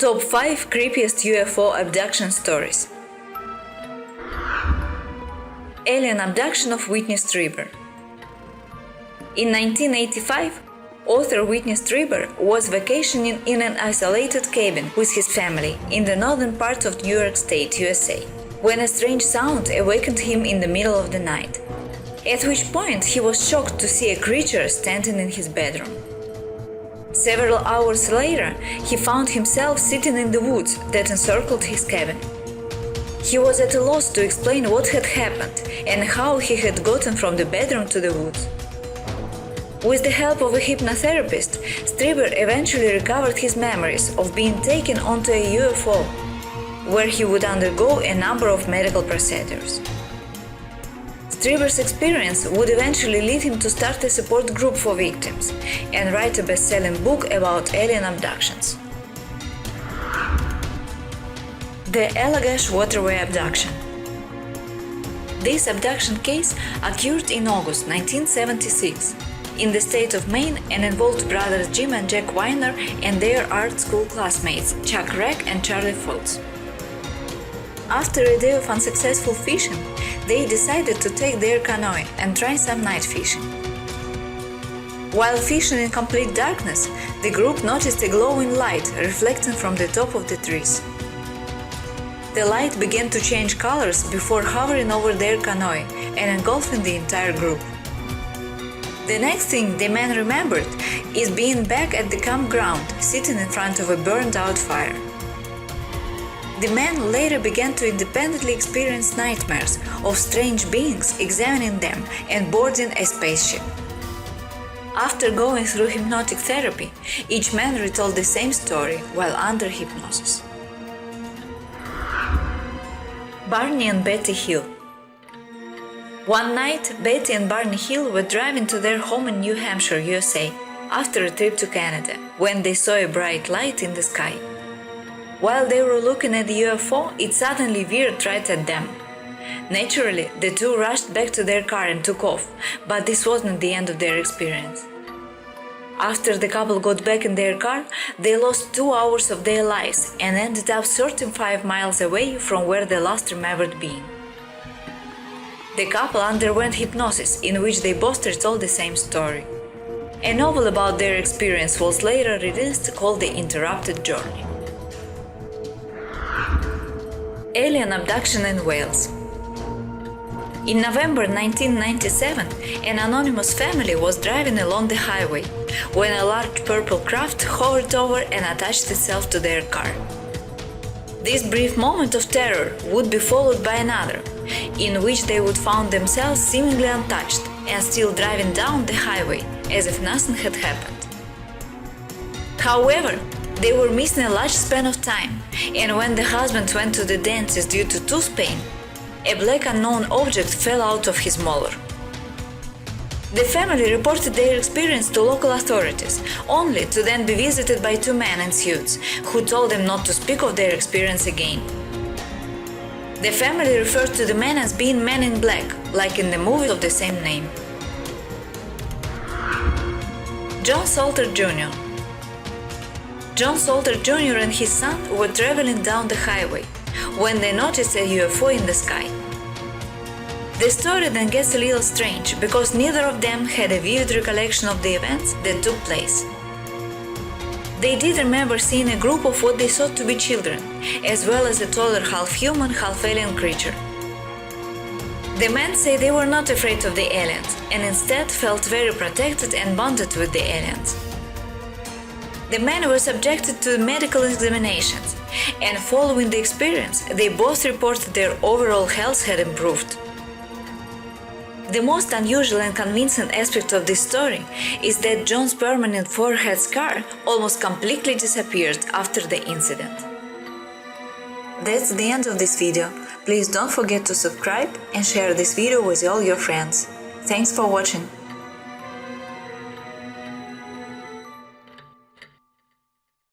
Top 5 Creepiest UFO Abduction Stories. Alien abduction of Whitley Strieber. In 1985, author Whitley Strieber was vacationing in an isolated cabin with his family in the northern part of New York State, USA, when a strange sound awakened him in the middle of the night, at which point he was shocked to see a creature standing in his bedroom. Several hours later, he found himself sitting in the woods that encircled his cabin. He was at a loss to explain what had happened and how he had gotten from the bedroom to the woods. With the help of a hypnotherapist, Strieber eventually recovered his memories of being taken onto a UFO, where he would undergo a number of medical procedures. Strieber's experience would eventually lead him to start a support group for victims and write a best-selling book about alien abductions. The Allagash Waterway Abduction. This abduction case occurred in August 1976 in the state of Maine and involved brothers Jim and Jack Weiner and their art school classmates Chuck Reck and Charlie Fultz. After a day of unsuccessful fishing, they decided to take their canoe and try some night fishing. While fishing in complete darkness, the group noticed a glowing light reflecting from the top of the trees. The light began to change colors before hovering over their canoe and engulfing the entire group. The next thing the men remembered is being back at the campground, sitting in front of a burned-out fire. The men later began to independently experience nightmares of strange beings examining them and boarding a spaceship. After going through hypnotic therapy, each man retold the same story while under hypnosis. Barney and Betty Hill. One night, Betty and Barney Hill were driving to their home in New Hampshire, USA, after a trip to Canada, when they saw a bright light in the sky. While they were looking at the UFO, it suddenly veered right at them. Naturally, the two rushed back to their car and took off, but this wasn't the end of their experience. After the couple got back in their car, they lost 2 hours of their lives and ended up 35 miles away from where they last remembered being. The couple underwent hypnosis, in which they both retold the same story. A novel about their experience was later released called The Interrupted Journey. Alien abduction in Wales. In November 1997, an anonymous family was driving along the highway when a large purple craft hovered over and attached itself to their car. This brief moment of terror would be followed by another, in which they would find themselves seemingly untouched and still driving down the highway as if nothing had happened. However, they were missing a large span of time, and when the husband went to the dentist due to tooth pain, a black unknown object fell out of his molar. The family reported their experience to local authorities, only to then be visited by 2 men in suits, who told them not to speak of their experience again. The family referred to the men as being men in black, like in the movie of the same name. John Salter Jr. John Salter Jr. and his son were traveling down the highway when they noticed a UFO in the sky. The story then gets a little strange because neither of them had a vivid recollection of the events that took place. They did remember seeing a group of what they thought to be children, as well as a taller half-human, half-alien creature. The men say they were not afraid of the aliens and instead felt very protected and bonded with the aliens. The men were subjected to medical examinations, and following the experience, they both reported their overall health had improved. The most unusual and convincing aspect of this story is that John's permanent forehead scar almost completely disappeared after the incident. That's the end of this video. Please don't forget to subscribe and share this video with all your friends. Thanks for watching.